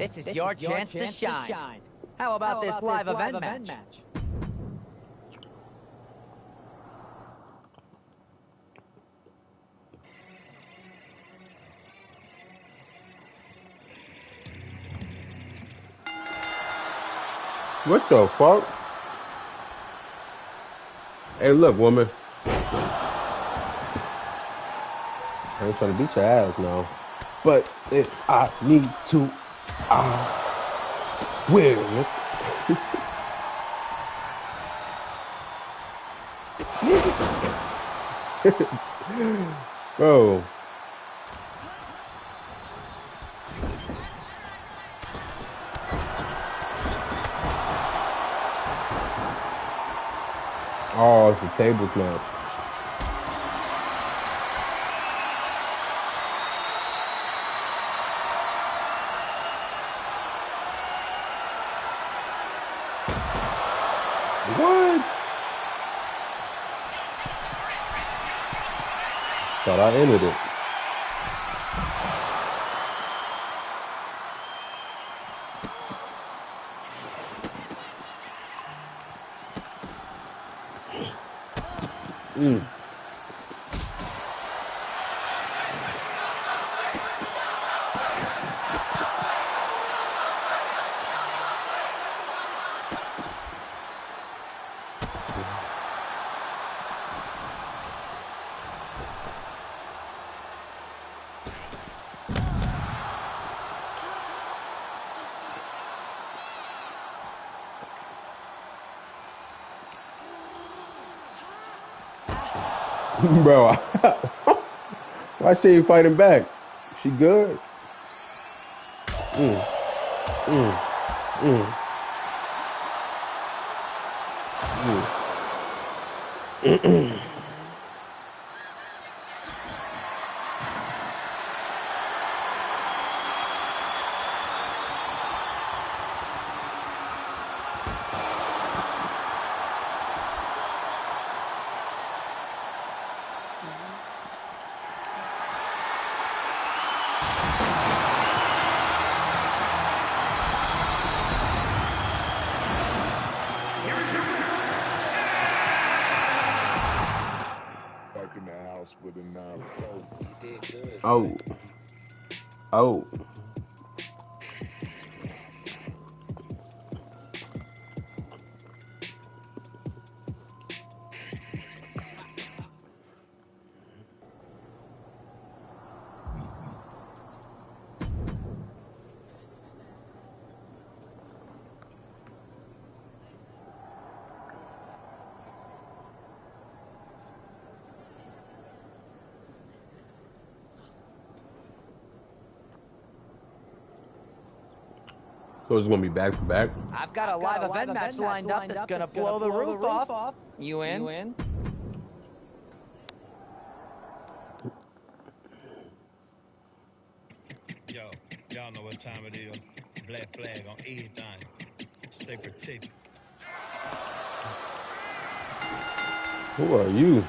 This is your chance to shine. How about this live event match? What the fuck? Hey, look, woman. I ain't trying to beat your ass now. But if I need to, I will. Bro. Oh, it's a tables match. What? Thought I ended it. Bro, why she ain't fighting back? She good? Oh. Oh. So it's gonna be back to back. I've got a live event match lined up that's gonna blow the roof off. You in? Yo, y'all know what time it is. Black flag on everything. Stay protected. Who are you?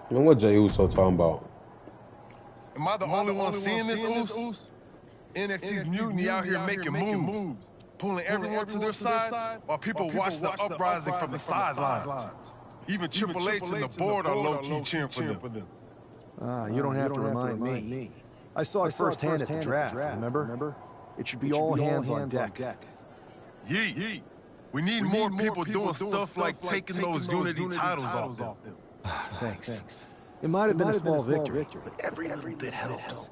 And what Jey Uso talking about? Am I the only one seeing this, Uso? NXT's mutiny out here making moves, pulling everyone to their side while people watch the uprising from the sidelines. Even Triple H and the board are low-key cheering for them. You don't have to remind me. I saw it firsthand at the draft, remember? It should be all hands on deck. Yeet. We need more people doing stuff like taking those Unity titles off them. Thanks. It might have been a small victory, but every little bit helps.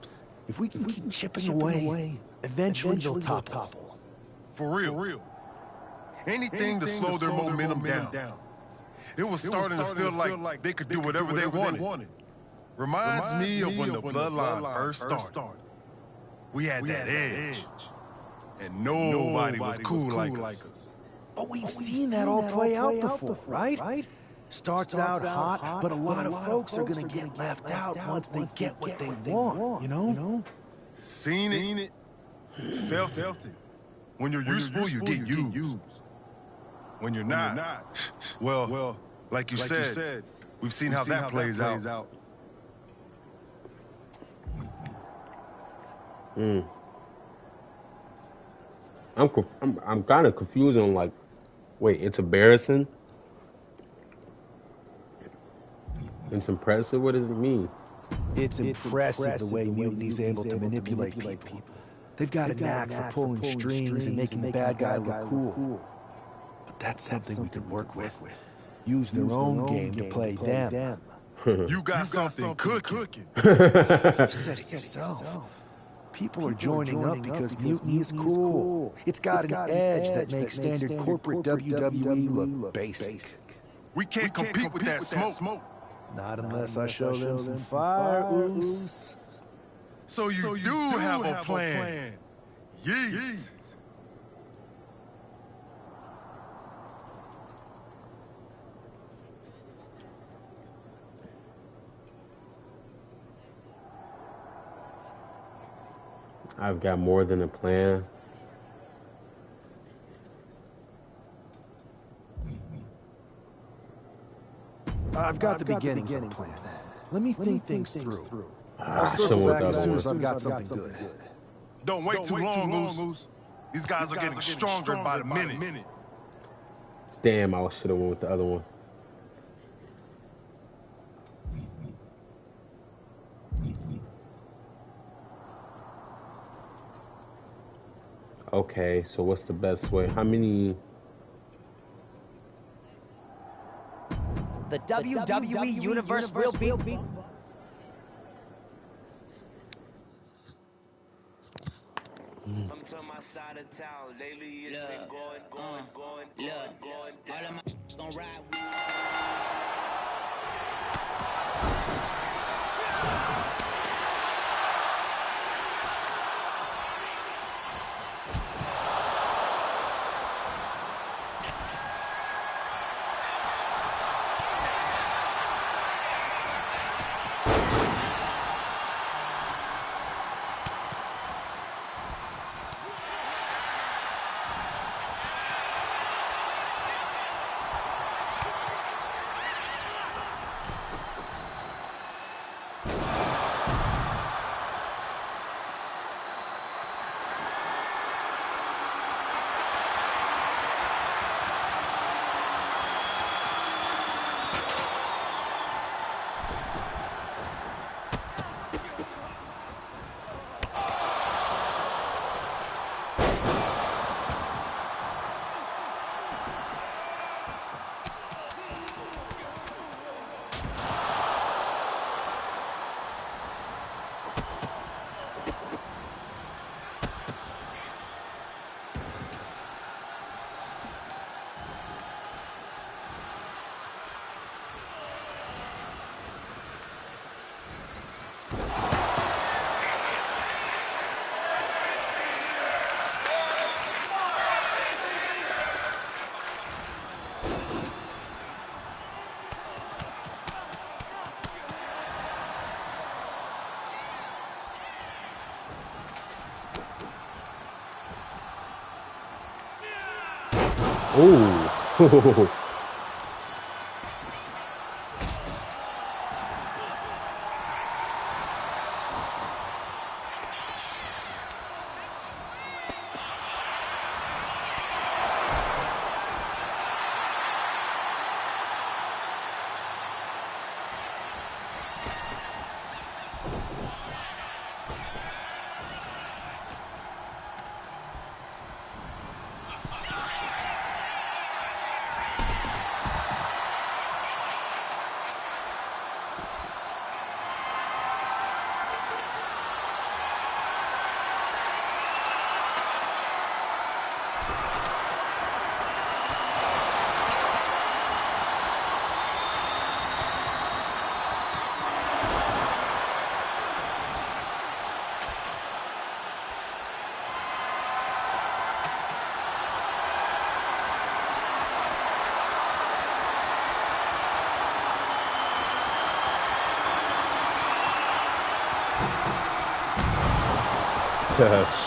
If we can keep chipping away, eventually they'll topple. For real. Anything to slow their momentum down. It was starting to feel like they could do whatever they wanted. Reminds me of when the Bloodline first started. We had that edge, and nobody was cool like us. But we've seen that all play out before, right? Starts out hot, but a lot of folks are gonna get left out once they get what they want, you know? Seen it, felt it. When you're useful, you get used. When you're not, well, like you said, we've seen how that plays out. I'm kind of confused on, like, wait, it's embarrassing? It's impressive? What does it mean? It's impressive the way Mutiny's able to manipulate people. They've got a knack for pulling strings and making the bad guy look cool. But that's something we could work with. Use their own game to play them. You got something cooking. You said it yourself. People are joining up because Mutiny is cool. It's got an edge that makes standard corporate WWE look basic. We can't compete with that smoke. Not unless I show them some fire, Oos. So you do have a plan. Yeet. I've got more than a plan. I've got the beginnings of a plan. Let me think things through. I'll Show circle what back that as soon was. as I've got something good. Don't wait too long, Moose. These guys are getting stronger by the minute. Damn, I should have went with the other one. Okay, so what's the best way? How many? The WWE Universe will be... I'm to my side of town. Lately it's been going. All of my gon' ride with Ooh.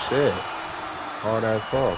Shit. Hard ass fall.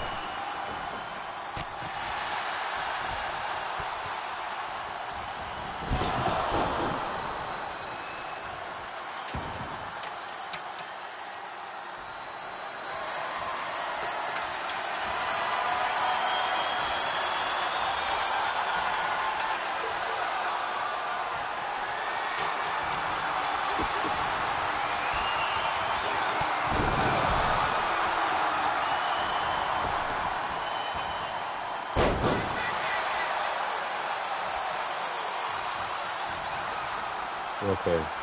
Okay.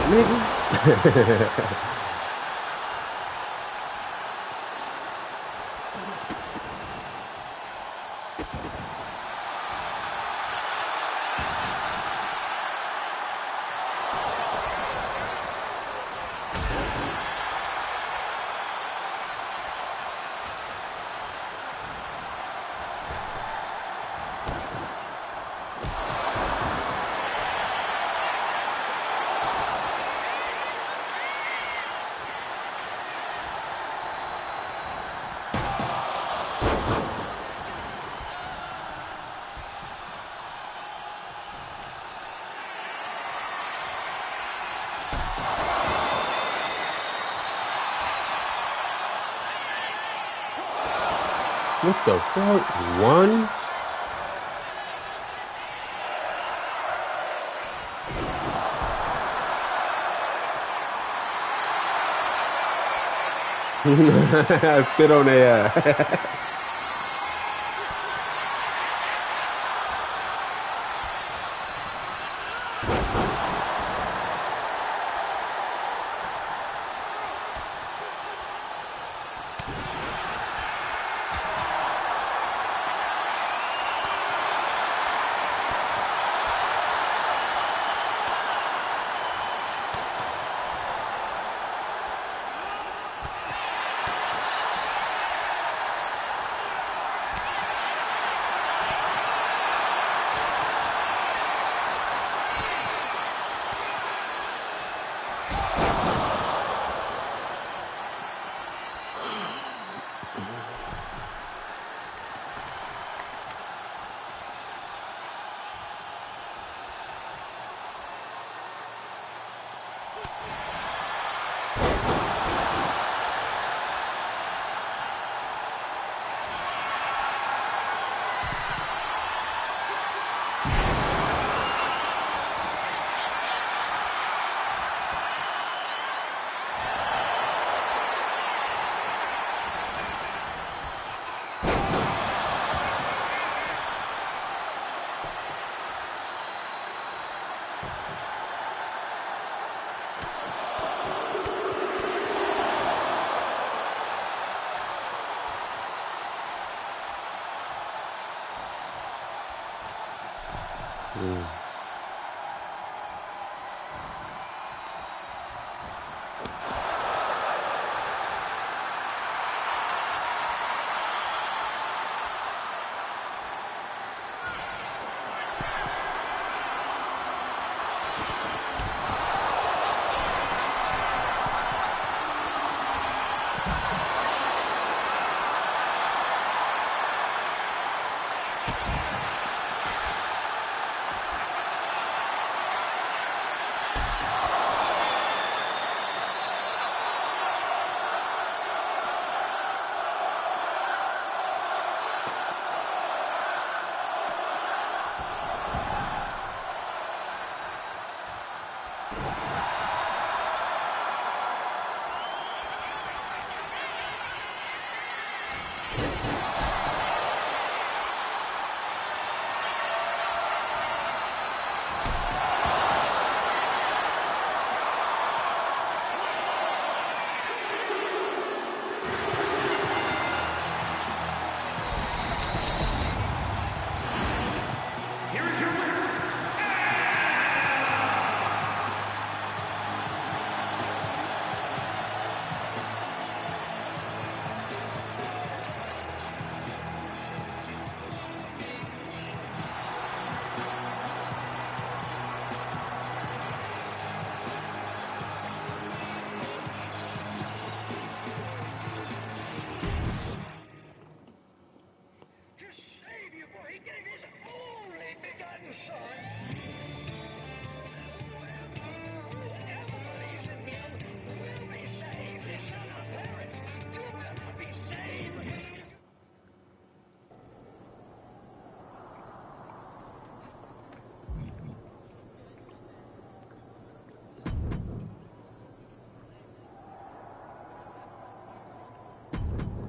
nigga. What the fuck? One? I spit on their ass.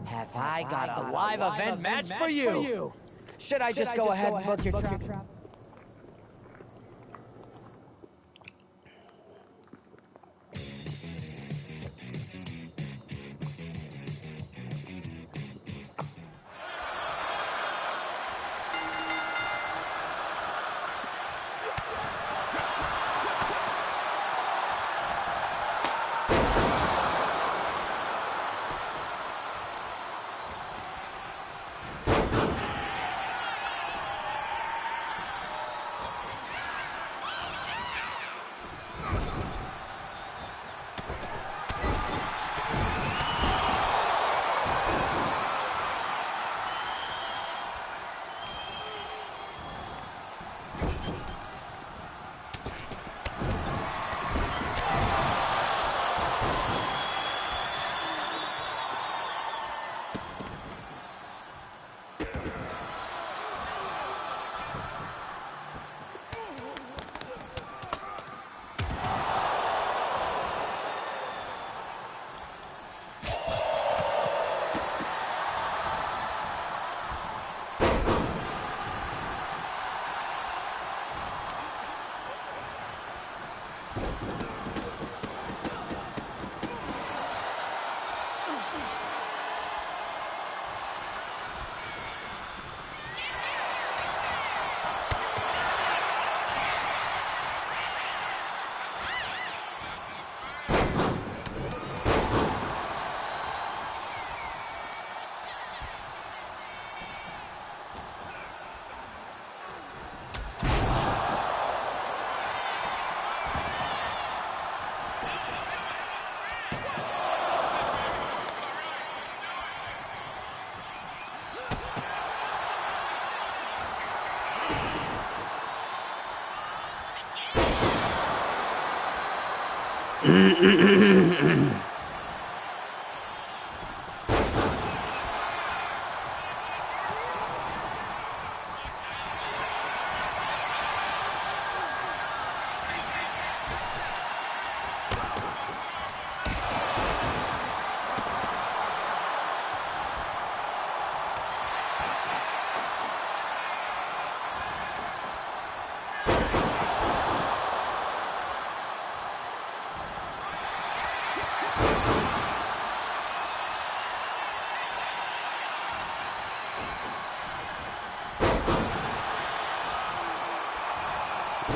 Have I got a live event match for you? Should I just go ahead and book your trap?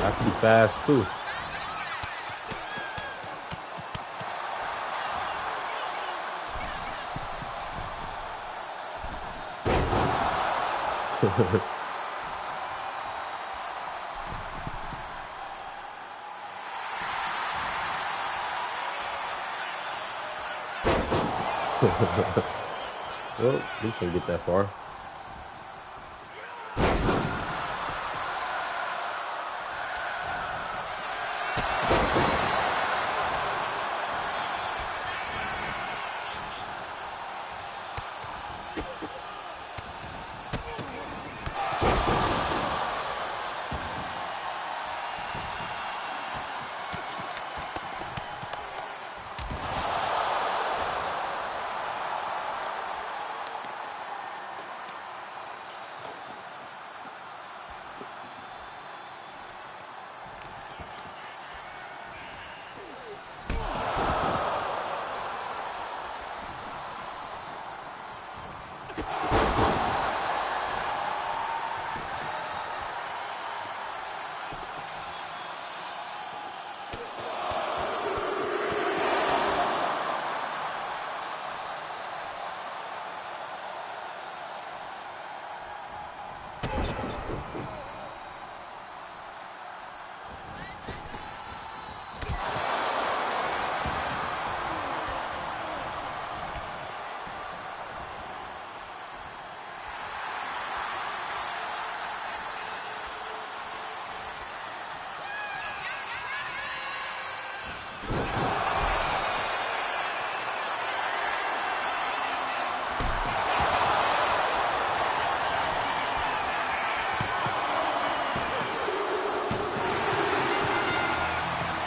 I can be fast too. Well, we can't get that far.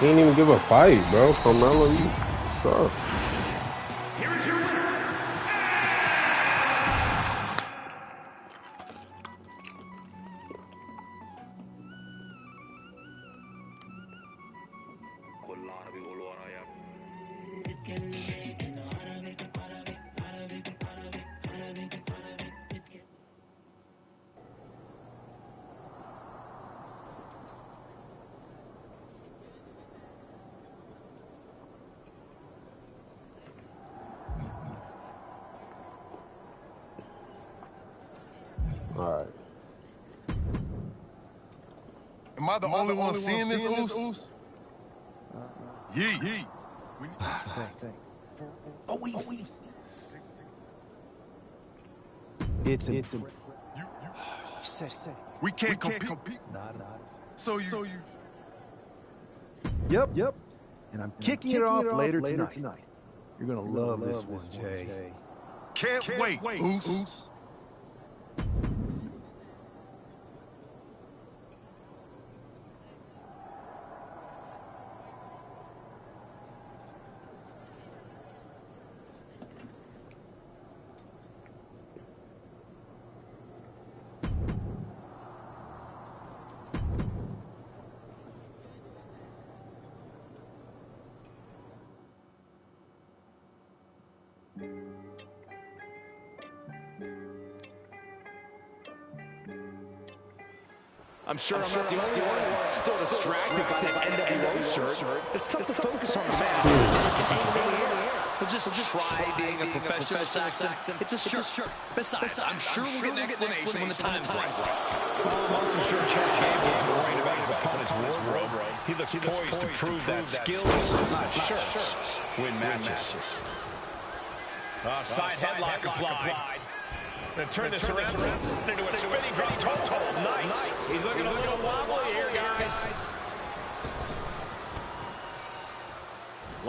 He didn't even give a fight, bro. Carmelo, you suck. Here is your winner. All right. Am I the only one seeing this, Oos? Yee. Thanks. But we've it's important. You Said we can't compete. not. So you. Yep. And I'm kicking it off later tonight. You're gonna love this one, Jay. Can't wait, Oos. I'm sure I'm not the only one still distracted by that NWO shirt. It's tough to focus on the match. But just try being a professional, Saxton. It's a shirt. Besides, I'm sure we'll get an explanation when the time's right. I'm also sure Chad Gable isn't worried about his opponent's wardrobe. He looks poised to prove that skills, not shirts, win matches. Side headlock applied. Gonna turn this around into a spinning drop toe. Nice. He's looking a little wobbly here, guys.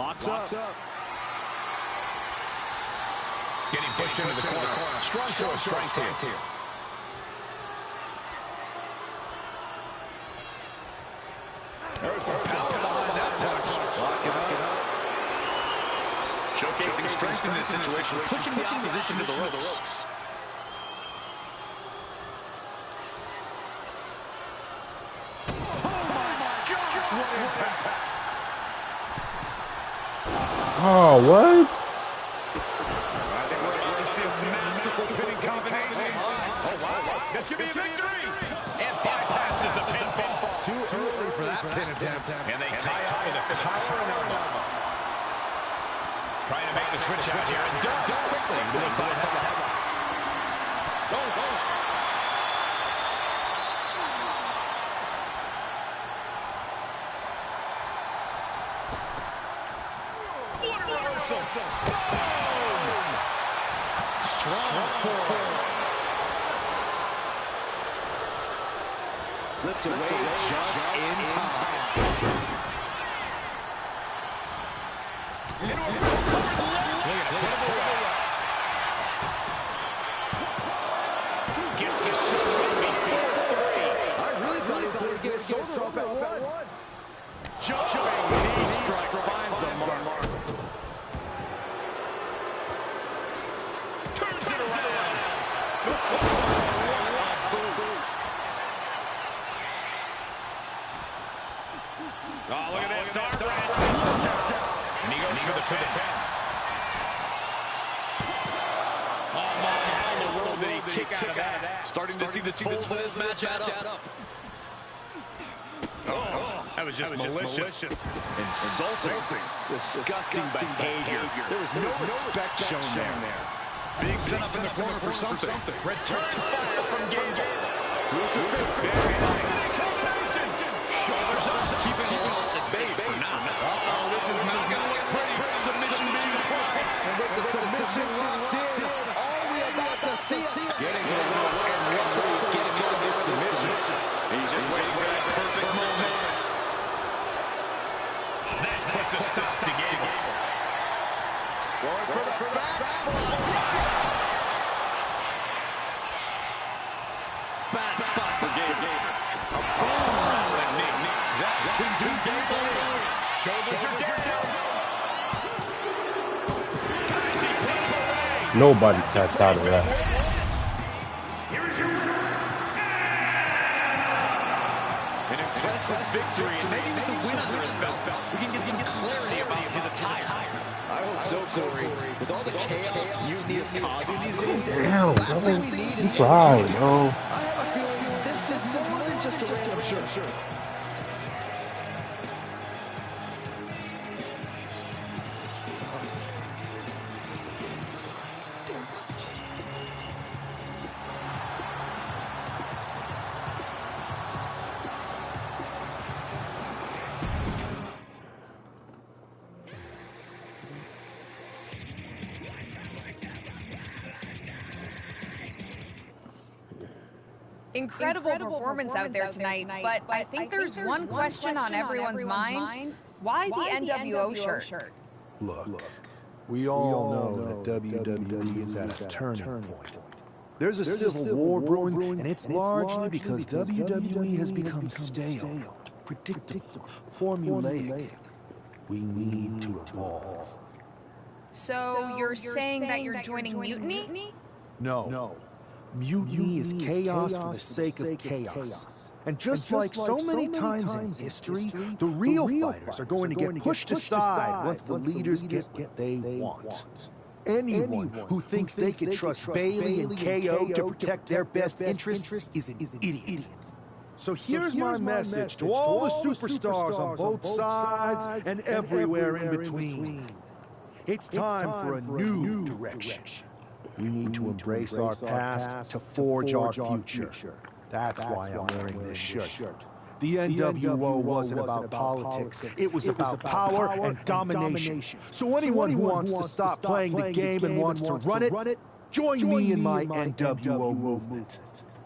Locks up. Getting pushed into the corner. Strong show of strength here. There's some power behind that punch. Locking up. Showcasing strength in this situation, pushing the opposition to the ropes. Oh my gosh, what impact! Oh, what? I think we're about to see a masterful pinning combination. Oh, wow. This could be a victory. And bypasses the pinfall. Too early for that pin attempt. And they tie up with a collar and elbow. Trying to make the switch out here, and does quickly to the side of the headlock. What a reversal! Boom! Strong forward. Slips away just in time. Up at one. Jumping knee strike finds the mark. Turns it around. Oh, look at this. And he goes for the pin. Oh, my, how in the world did he kick out of that? Starting to see the tools for this match add up. That was just malicious. Insulting. Disgusting behavior. There was no respect shown there. Being set up in the corner for something. Return fire from Gable. Combination. Shoulders up. Keeping the loss at bay for now. Uh-oh, this is not going to look pretty. Submission being applied. And with the submission locked in, all we about to see it. Getting to the ropes and literally getting out of this submission. He's just waiting for that perfect moment. That puts a stop to Gable. Going for the backslide. Bad spot for Gable. A boom. That can do Gable in. Shoulders are down. Nobody tapped out of that. An impressive victory, and maybe with the win under his belt, we can get some clarity about his attire. I hope so, Corey. With all the chaos mutiny is causing these days, Damn, last thing we need is right, bro. I have a feeling this is more than just a random shirt. Incredible performance out there tonight, but I think there's one question on everyone's mind. Why the NWO shirt? Look, we all know that WWE is at a turning point. There's a civil war brewing, and it's largely because WWE has become stale, predictable, formulaic. We need to evolve. So you're saying that you're joining Mutiny? No. Mutiny is chaos for the sake of chaos. And just like so many times in history, the real fighters are going to get pushed aside once the leaders get what they want. Anyone who thinks they can trust Bailey and KO to protect their best interests is an idiot. So here's my message to all the superstars on both sides and everywhere in between. It's time for a new direction. We need to embrace our past to forge our future. That's why I'm wearing this shirt. The NWO wasn't about politics. It was about power and domination. So anyone who wants to stop playing the game and wants to run it, join me in my NWO movement.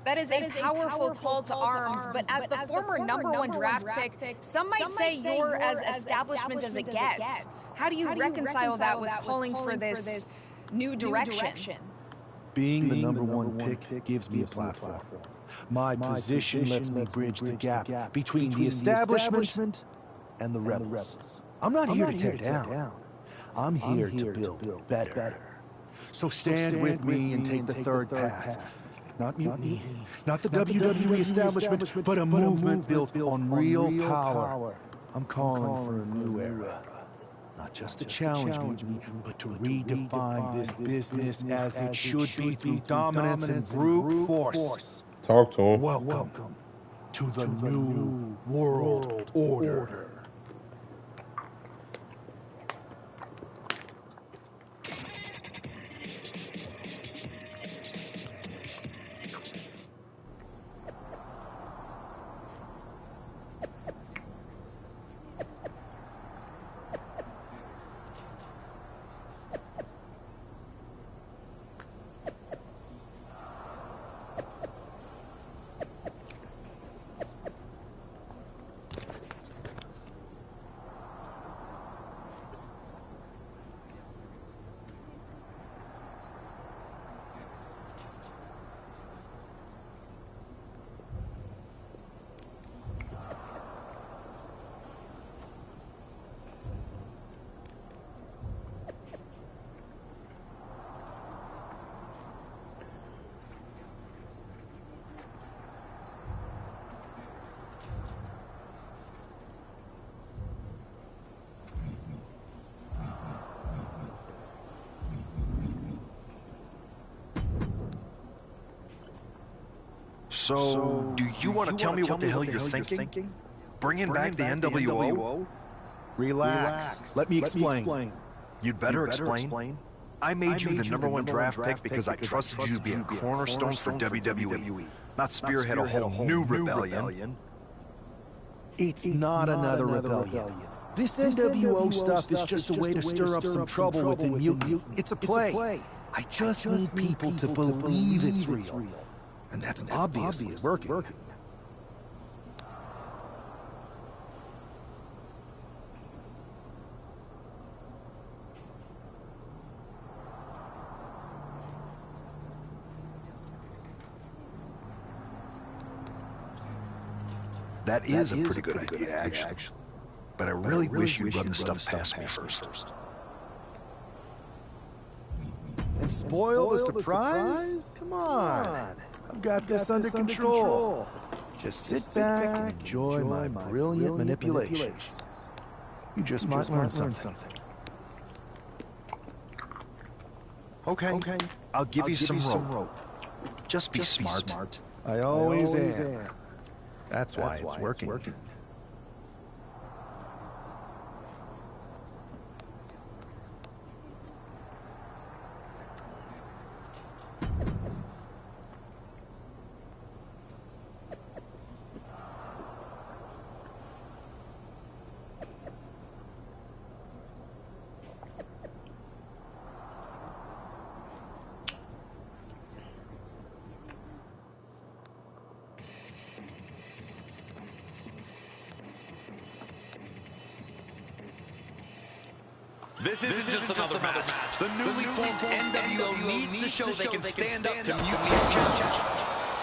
That is a powerful call to arms, but as the former #1 draft pick, some might say you're as establishment as it gets. How do you reconcile that with calling for this new direction? Being the #1 pick gives me a platform. My position lets me bridge the gap between the establishment and the rebels. I'm not here to tear down. I'm here to build better. So stand with me and take the third path. Not mutiny, not the WWE establishment, but a movement built on real power. I'm calling for a new era. Not just to challenge mutiny, but to redefine this business as it should be through dominance and brute force. Talk to him. Welcome to the new world order. So, do you want to tell me what the hell you're thinking? Bringing back the NWO? Relax. Let me explain. You'd better explain. I made you the #1 draft pick because I trusted you to be a cornerstone for WWE, not spearhead a whole new rebellion. It's not another rebellion. This NWO stuff is just a way to stir up some trouble within Mutiny. It's a play. I just need people to believe it's real. And that's obviously working. That is a pretty good idea, actually. But I really wish you'd run the stuff past me first. And spoil the surprise? Come on. I've got this under control. Just sit back and enjoy my brilliant manipulations. You just might learn something. Okay. I'll give you some rope. Just be smart. I always am. That's why it's working. This isn't just another match. The newly formed NWO needs to show they can stand up to Mutiny's challenge.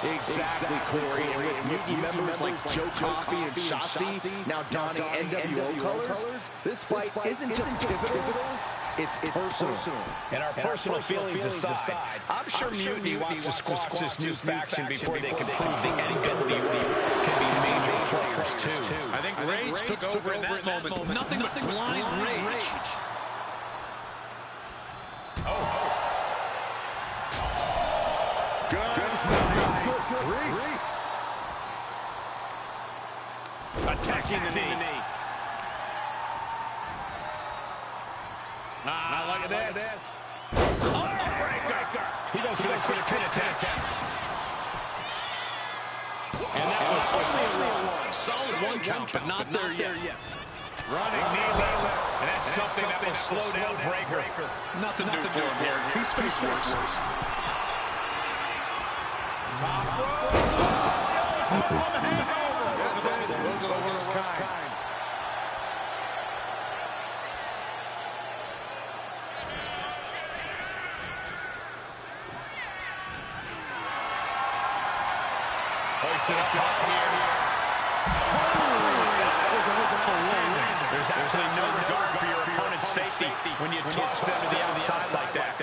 Exactly, Corey. And with Mutiny members like Joe Coffey and Shotzi now donning NWO colors, this fight isn't just pivotal, it's personal. And our personal feelings aside, I'm sure Mutiny wants to squash this new faction before they can prove the NWO can be major players, too. I think Rage took over in that moment. Nothing but blind rage. Attacking the knee. Now look at this. Breaker. He goes for the quick pin attack. And that was only a solid one count, but not there yet. Running knee lift. And that's something that will slow down Breaker. Nothing new for him here. He's faced worse. Those are the worst kind. There's absolutely no regard for your opponent's safety when you toss them to the outside like that.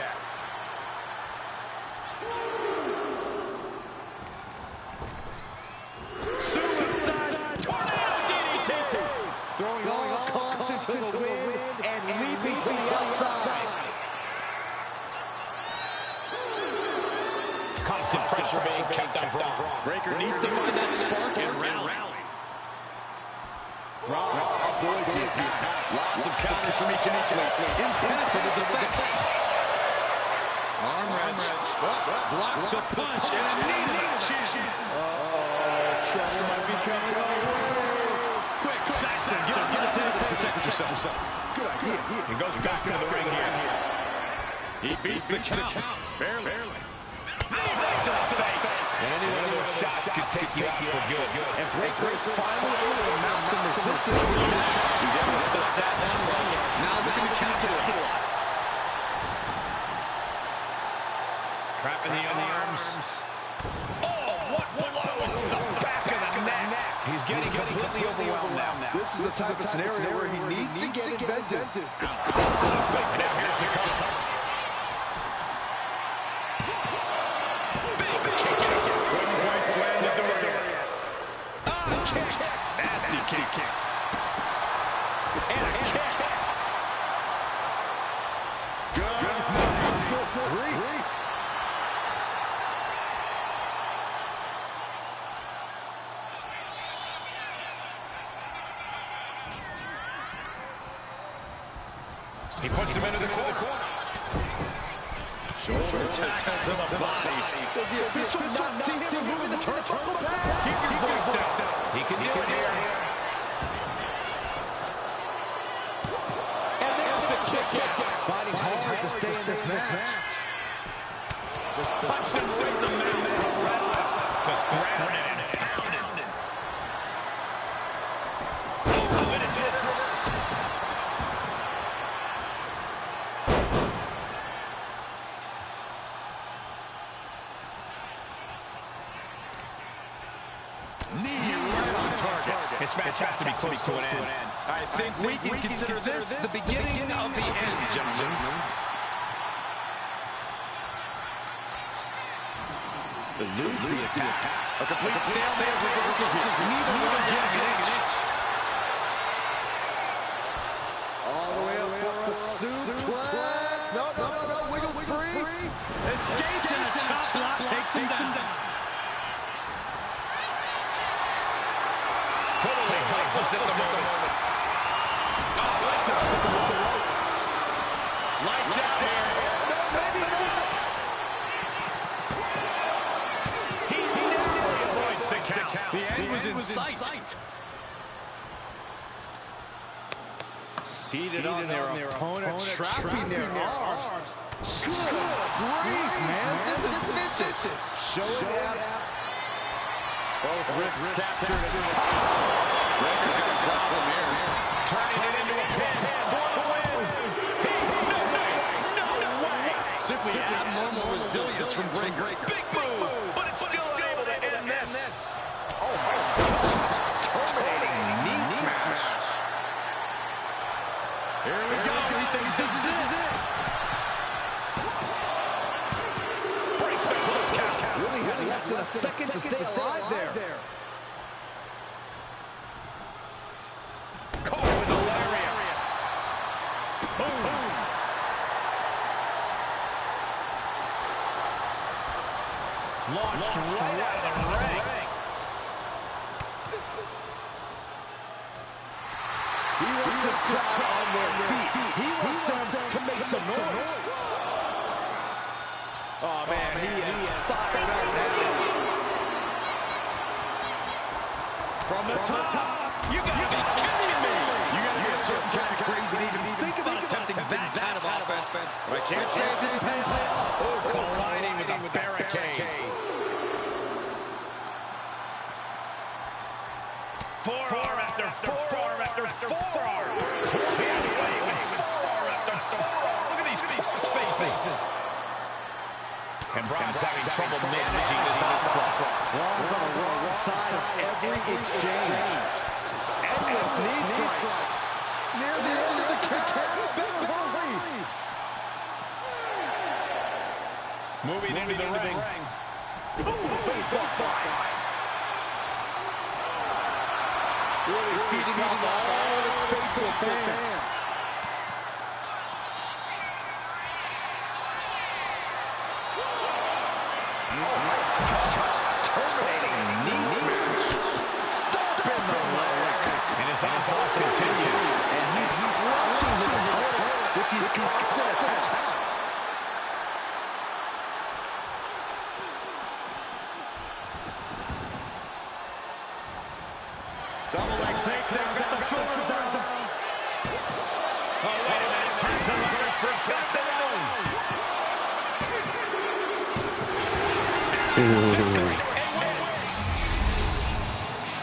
Suicide tornado DDT. Throwing all caution to the wind and leaping to the outside. Constant pressure being kept on Braun. Breaker needs to find that spark and rally. Avoids the attack. Lots of counters from each athlete. Impenetrable defense. Arm wrench. Blocks the punch and a knee to the chin. Trouble might be coming our way. Quick, Saxton, get a table. Protect yourself. Good idea. He goes back into the ring here. He beats the count. Barely. Right to the face. And any one of those shots could take you out for good. And Breaker is finally able to mount some resistance. He's able to stuff that down rush. Now looking to capitalize. Trapping the arms. Oh, what blows to the back of the neck. He's getting completely overwhelmed now. This is the type of scenario where he needs to get inventive. Now here's the cover. Nasty kick. And a kick. Good grief. He puts him into the corner. Shoulder attack to the body. Does the official not see him removing the turnbuckle pad? Keep your voice down. He can do it here. And there's the kick. Fighting hard to stay in this match. Was punched and ripped the man. Relentless. Just grabbing it and pounding. Oh, and it's it. Knee right on target. This match has to be close to an end. I think we can consider this the beginning of the end, gentlemen. Eludes the attack. A complete stalemate of reversals here. Neither one getting an inch. All the way up for a suplex. No. Wiggles free. Escapes and a chop block takes him down. Totally helpless at the moment. Oh, lights out. Lights out here. No, maybe not. He narrowly avoids the count. The end was in sight. Seated on their opponent, trapping their arms. Good grief, man. This is vicious. Showing abs. Both wrists captured. Breaker's got a problem here. Turning it into a pin for the win. No way. Simply abnormal resilience from Breaker. Big move, but it's still unable to end this. Oh, my gosh. Terminating knee smash. Here we go. He thinks this is it. Breaks the close count. Really had less than a second to stay alive there. Caught with a lariat. Boom. Launched right out of the ring. He wants his crowd on their feet. He wants them to make some noise. Oh, man, he is fired up now. From the top. You gotta be kidding me. You gotta be a certain kind of crazy to even think about attempting that kind of offense. But I can't say it didn't pay off. Oh, colliding with a barricade. Forearm after forearm after forearm. Can't wait with forearm after forearm. Look at these cross faces. And Braun's having trouble managing this onslaught. Braun's on the wrong side of every exchange. Just endless knee strikes. Near the end of the count. Better hurry. Moving into the ring. Baseball fly. Really feeding off all his faithful fans. Terminating knee smash. Stop in the leg. And his onslaught continues. And he's rushing his opponent with these constant attacks. Double leg takedown, got the shoulders down. Oh, wait a minute, turns the leverage for got down.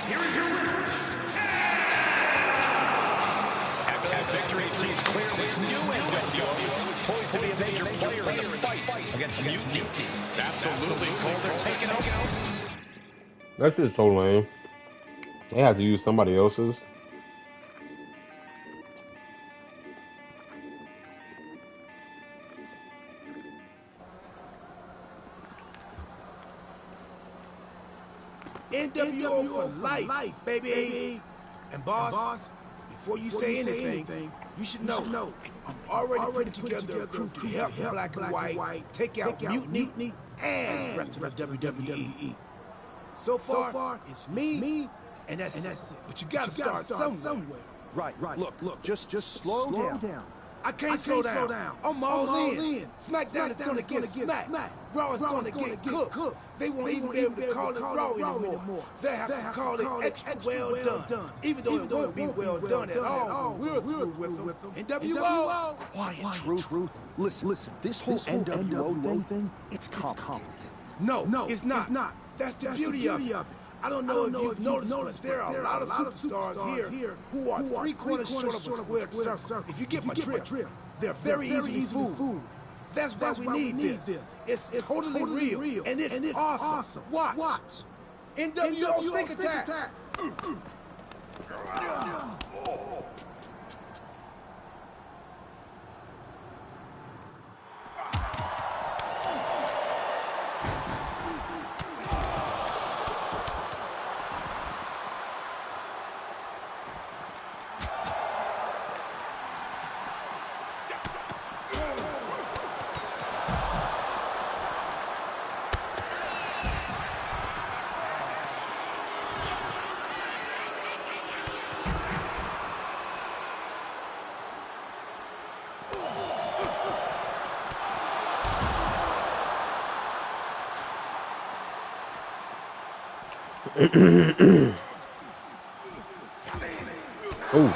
Here is your winner. After that victory, it seems clear this new NWO is poised to be a major player in the fight against Mutiny. Absolutely, Cole, they're taking over. That's just so lame. They have to use somebody else's. NWO for life, baby. And boss, before you say anything, you should know I'm already putting together a crew to help Black and White take out Mutiny and the rest of the WWE. So far, it's me, and that's it. But you gotta start somewhere. Right. Look, just slow down. I can't slow down. I'm all in. SmackDown is gonna get smacked. Raw is gonna get cooked. They won't even be able to call it Raw anymore. They have to call it extra well done. Even though it won't be well done at all, we're through with them. NWO. Quiet, Truth. Listen, this whole NWO thing, it's complicated. No, it's not. That's the beauty of it. I don't know if you've noticed, but there are a lot of superstars here who are 3 quarters short of a squared circle. If you get my drift, they're very easily fooled. That's why we need this. It's totally real, and it's awesome. Watch. NWO Stink Attack. Oh.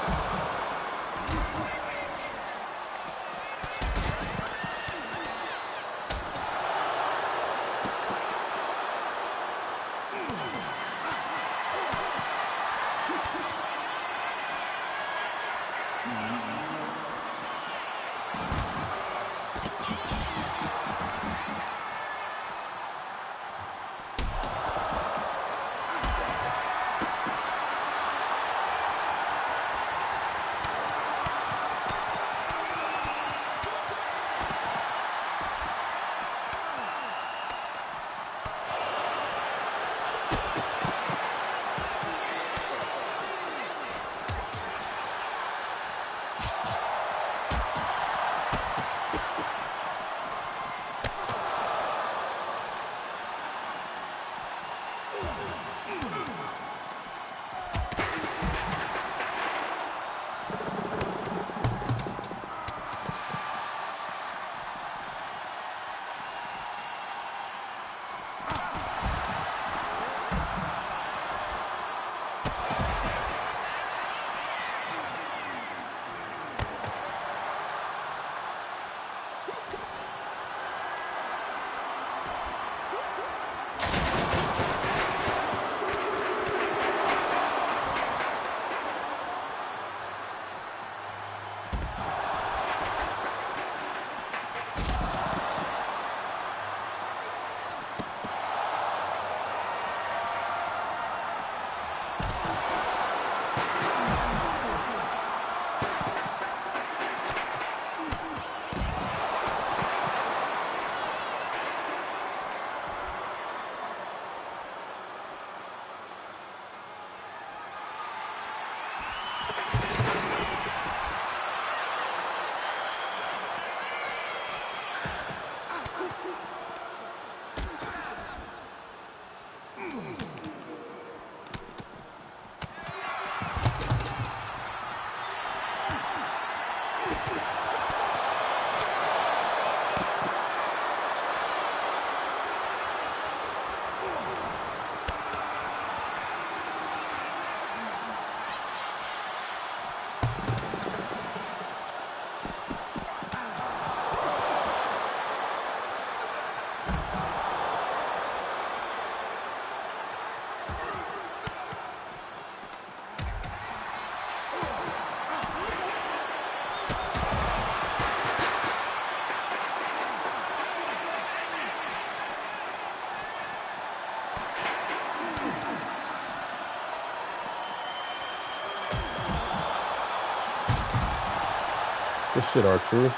Good shit, R-Truth.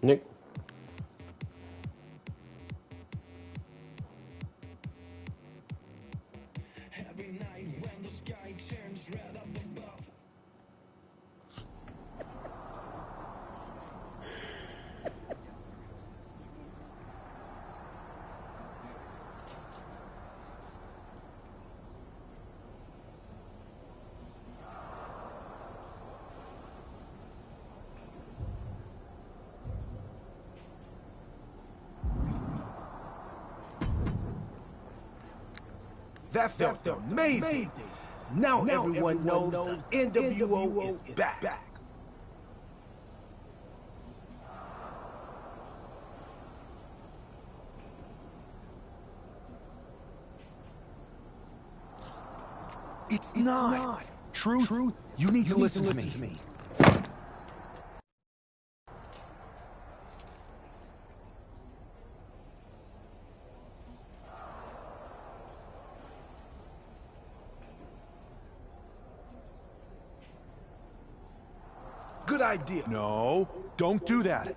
Nick. Every night when the sky turns red up above. That felt amazing. Now everyone knows the NWO is back. It's not. Truth, you need to listen to me. Good idea. No, don't do that.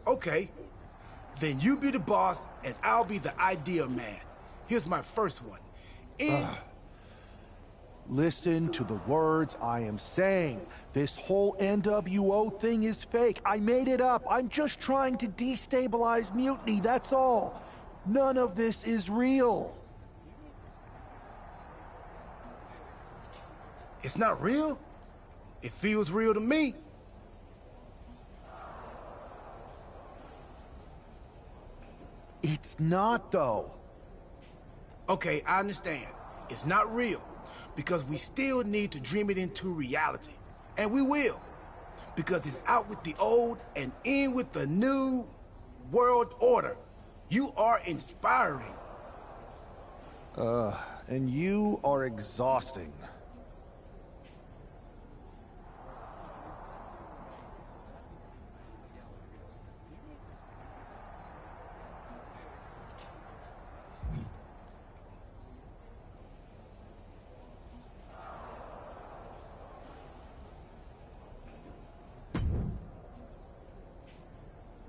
Okay. Then you be the boss and I'll be the idea man. Here's my first one. Listen to the words I am saying. This whole NWO thing is fake. I made it up. I'm just trying to destabilize Mutiny, that's all. None of this is real. It's not real? It feels real to me. It's not, though. Okay, I understand. It's not real, because we still need to dream it into reality. And we will. because it's out with the old and in with the new world order. You are inspiring. And you are exhausting.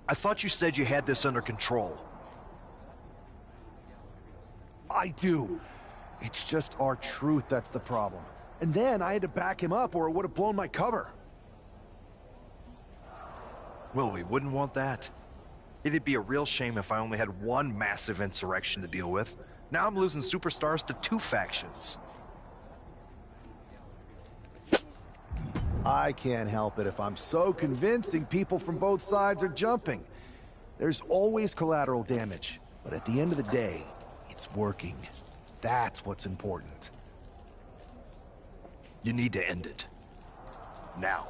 I thought you said you had this under control. I do. It's just our truth that's the problem. And then I had to back him up or it would have blown my cover. Well, we wouldn't want that. It'd be a real shame if I only had one massive insurrection to deal with. Now I'm losing superstars to 2 factions. I can't help it if I'm so convincing people from both sides are jumping. There's always collateral damage, but at the end of the day, it's working. That's what's important. You need to end it. Now.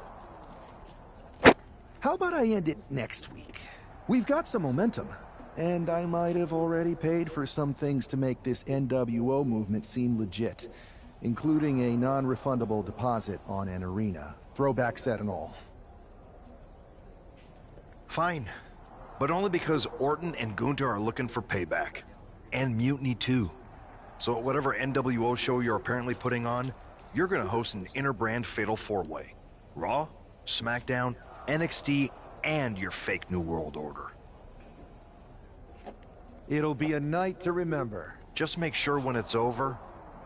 How about I end it next week? We've got some momentum, and I might have already paid for some things to make this NWO movement seem legit, including a non-refundable deposit on an arena. Throwback set and all. Fine. But only because Orton and Gunther are looking for payback. And Mutiny too. So at whatever NWO show you're apparently putting on, you're gonna host an inter-brand fatal 4-way. Raw, SmackDown, NXT, and your fake New World Order. It'll be a night to remember. Just make sure when it's over,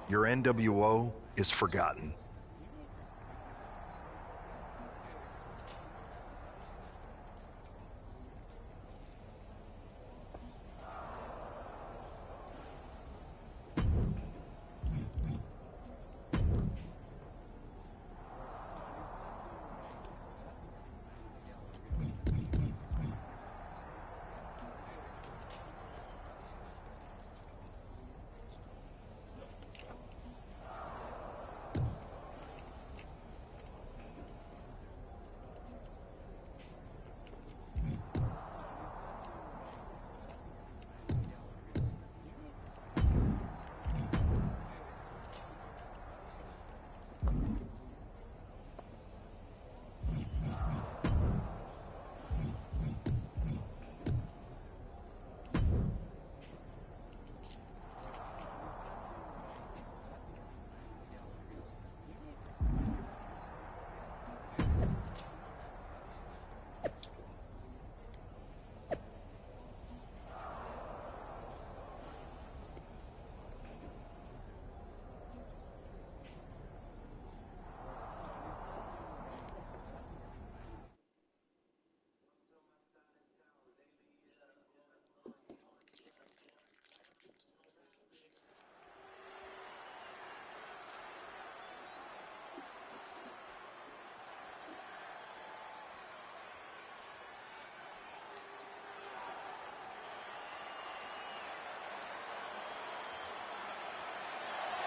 your NWO is forgotten.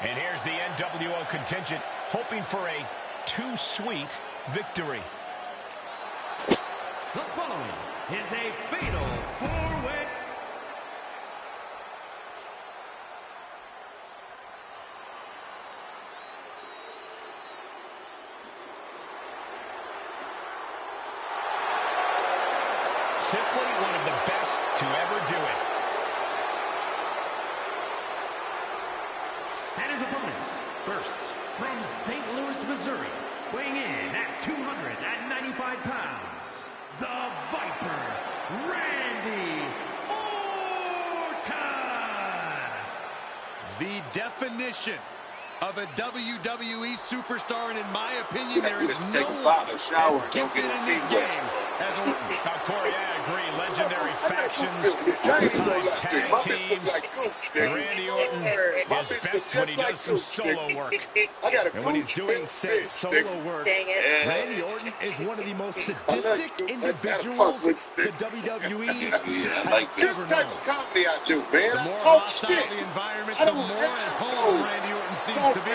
And here's the NWO contingent hoping for a too-sweet victory. The following is a fatal 4-way. Simply one of the best to ever do it. And his opponents, first, from St. Louis, Missouri, weighing in at 295 pounds, the Viper, Randy Orton! The definition of a WWE superstar, and in my opinion, there is no one as gifted in this game as Orton. Now, Corey, I agree. Legendary factions, all-time tag teams. Randy Orton is best when he does some solo work. And when he's doing said solo work, Randy Orton is one of the most sadistic individuals the WWE has ever known. Comedy I do, man. The more hostile the environment, the more at home Randy Orton seems to be.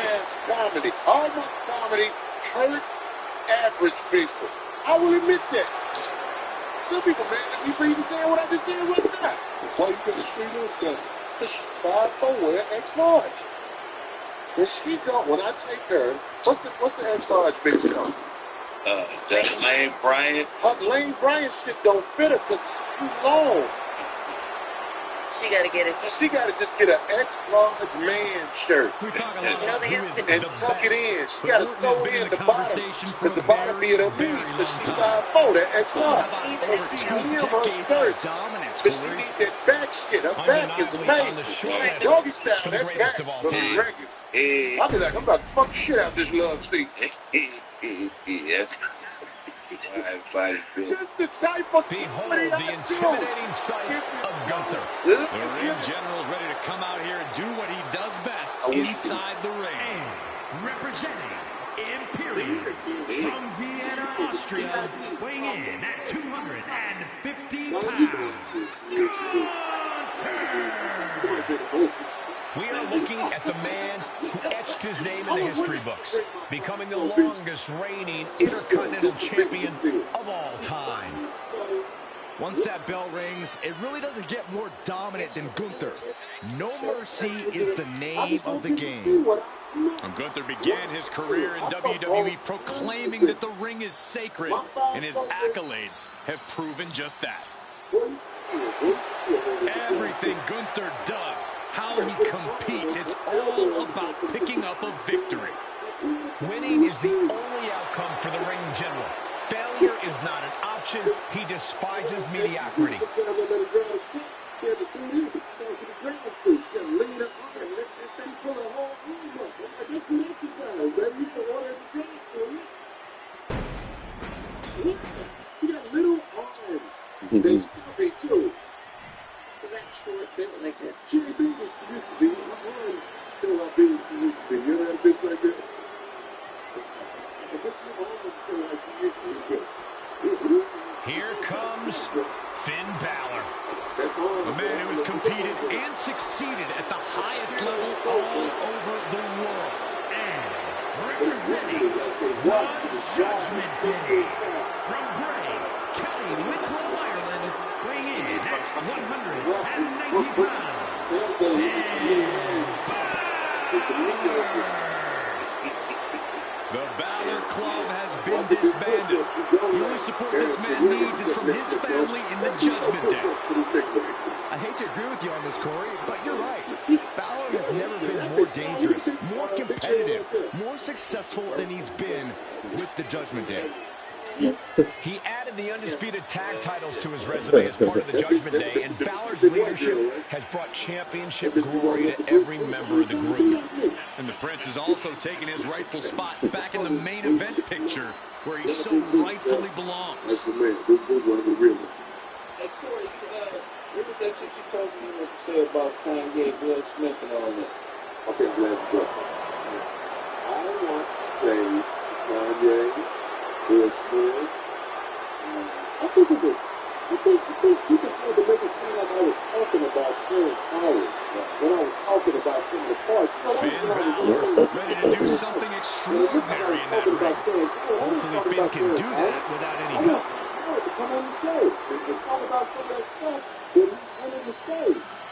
Comedy. All my comedy hurt average people. I will admit that. Some people mad at me for even saying what I just said right now. Why you think the street is done? Because she's 5'4", wear X large. When she don't, when I take her, what's the X large bitch called? That Lane Bryant. Her Lane Bryant shit don't fit her because it's too long. She gotta get it. She gotta just get an X large man shirt. We talk a lot about and tuck it in. She gotta sew in the bottom. Because the bottom be at her knees because she's 5'4", that X large. And she need her skirts. Because she need that back shit. Her back is amazing. Doggy style, that's back. But regular. I'll be like, I'm about to fuck the shit out this love seat. Yes. Just the type of behold the intimidating sight of Gunther. The ring general is ready to come out here and do what he does best inside the ring. And representing Imperium from Vienna, Austria, weighing in at 215 pounds, We are looking at the man who etched his name in the history books, becoming the longest reigning Intercontinental Champion of all time. Once that bell rings, it really doesn't get more dominant than Gunther. No mercy is the name of the game. And Gunther began his career in WWE proclaiming that the ring is sacred, and his accolades have proven just that. Everything Gunther does, how he competes, it's all about picking up a victory. Winning is the only outcome for the ring general. Failure is not an option. He despises mediocrity. She got little arms. They still be too. That short built like that. She ain't big as she used to be. My arms still not big as she used to be. You know that bitch like that? But your arms still like she used to be. Here comes Finn Balor. A man who has competed and succeeded at the highest level all over the world. And representing the Judgment Day from Bray, Kelly Winslow, Ireland, weighing in at 190 pounds. The Balor Club has been disbanded. The only support this man needs is from his family in the Judgment Day. I hate to agree with you on this, Corey, but you're right. Balor has never been more dangerous, more competitive, more successful than he's been with the Judgment Day. He added the undisputed tag titles to his resume as part of the Judgment Day, and Balor's leadership has brought championship glory to every member of the group. And the Prince has also taken his rightful spot back in the main event picture, where he so rightfully belongs. That's the man. This is one of the real ones. Hey, Corey, what was that shit you told me what to say about Kanye, Will Smith, and all that? Okay, I'm glad you brought that. I want to say Kanye, Will Smith. I think you can sort of make it seem like I was talking about Terrence Howard when I was talking about some of the parts. Finn Balor ready to do something extraordinary in that ring. Hopefully Finn can do that without any help. To come on the show and talk about some of that stuff that he's running the show.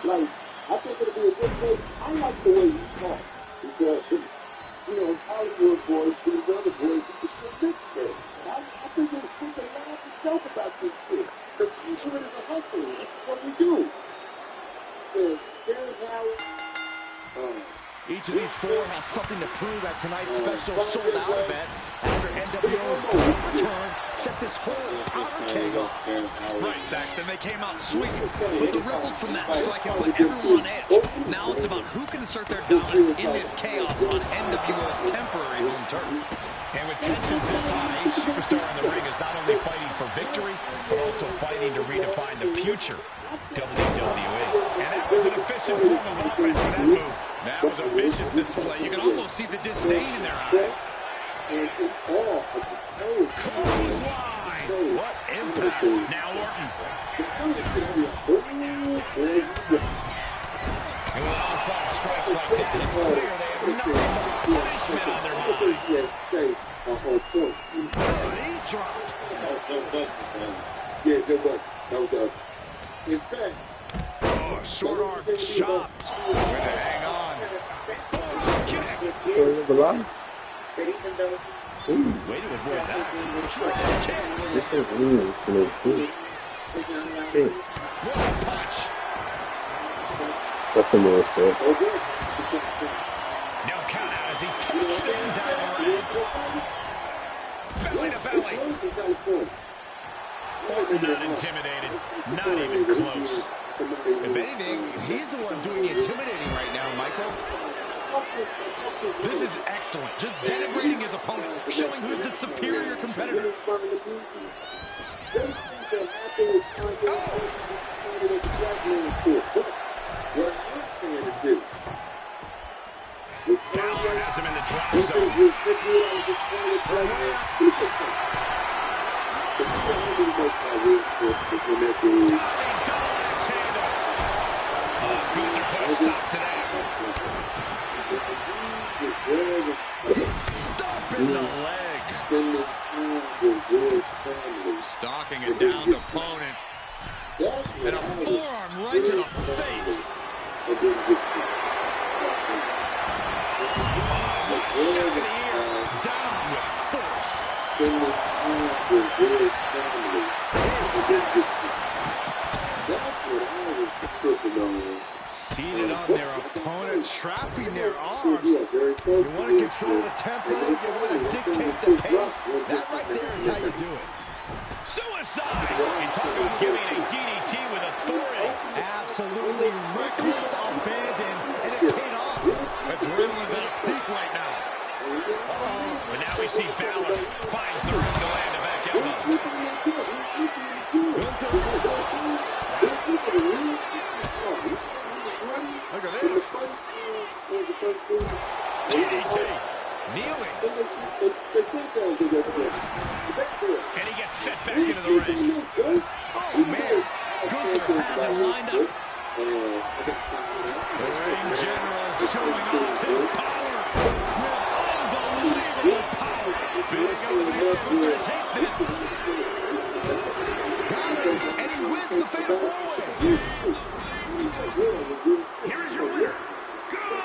Like, I think it'll be a good place. I like the way he talks because, you know, Hollywood boys, these other boys, it's a mixture. I think it's a lot to joke about this shit. Because we do it as a hustle. That's what we do. To Terrence Howard. Each of these four has something to prove at tonight's special sold-out event after NWO's return set this whole powder keg off. Right, Saxton, they came out swinging, but the ripples from that strike have put everyone on edge. Now it's about who can assert their dominance in this chaos on NWO's temporary home turf. And with tensions this high, each superstar in the ring is not only fighting for victory, but also fighting to redefine the future WWE. And that was an efficient form of offense for that move. That was a vicious display. You can almost see the disdain in their eyes. Clothesline! What impact. Now Orton. And with onslaught strikes like that, it's clear they have nothing but punishment on their mind. He dropped. Yeah, good luck. That was in fact, Oh, short arm chop. Way to hang on. Way to avoid that. Drop kick. This is really slow too. What a punch. That's some real shit. No count out as he takes things out of the ring. Belly to belly. Not intimidated. Not even close. If anything, he's the one doing the intimidating right now, Michael. This is excellent. Just denigrating his opponent, showing who's the superior competitor. Balor has him in the drop zone. Gunther put a stop to that. Stop in the leg. Stalking a downed opponent. And a forearm right to the face. Shot in the ear. Down with force. Seated on their opponent, trapping their arms. You want to control the tempo, you want to dictate the pace. That right there is how you do it. Suicide! You talk about giving a DDT with authority. Absolutely reckless abandon, and it paid off. Adrenaline's at a peak right now. But now we see Balor finds the room to land a back elbow. Look at this. DDT. Kneeling. And he gets set back into the ring. Oh, man. Gunther has it lined up. The ring general showing off his power with unbelievable power. Big elevator. Who's going to take this? Got him, and he wins the Fatal 4-Way. Here is your winner, Gunther.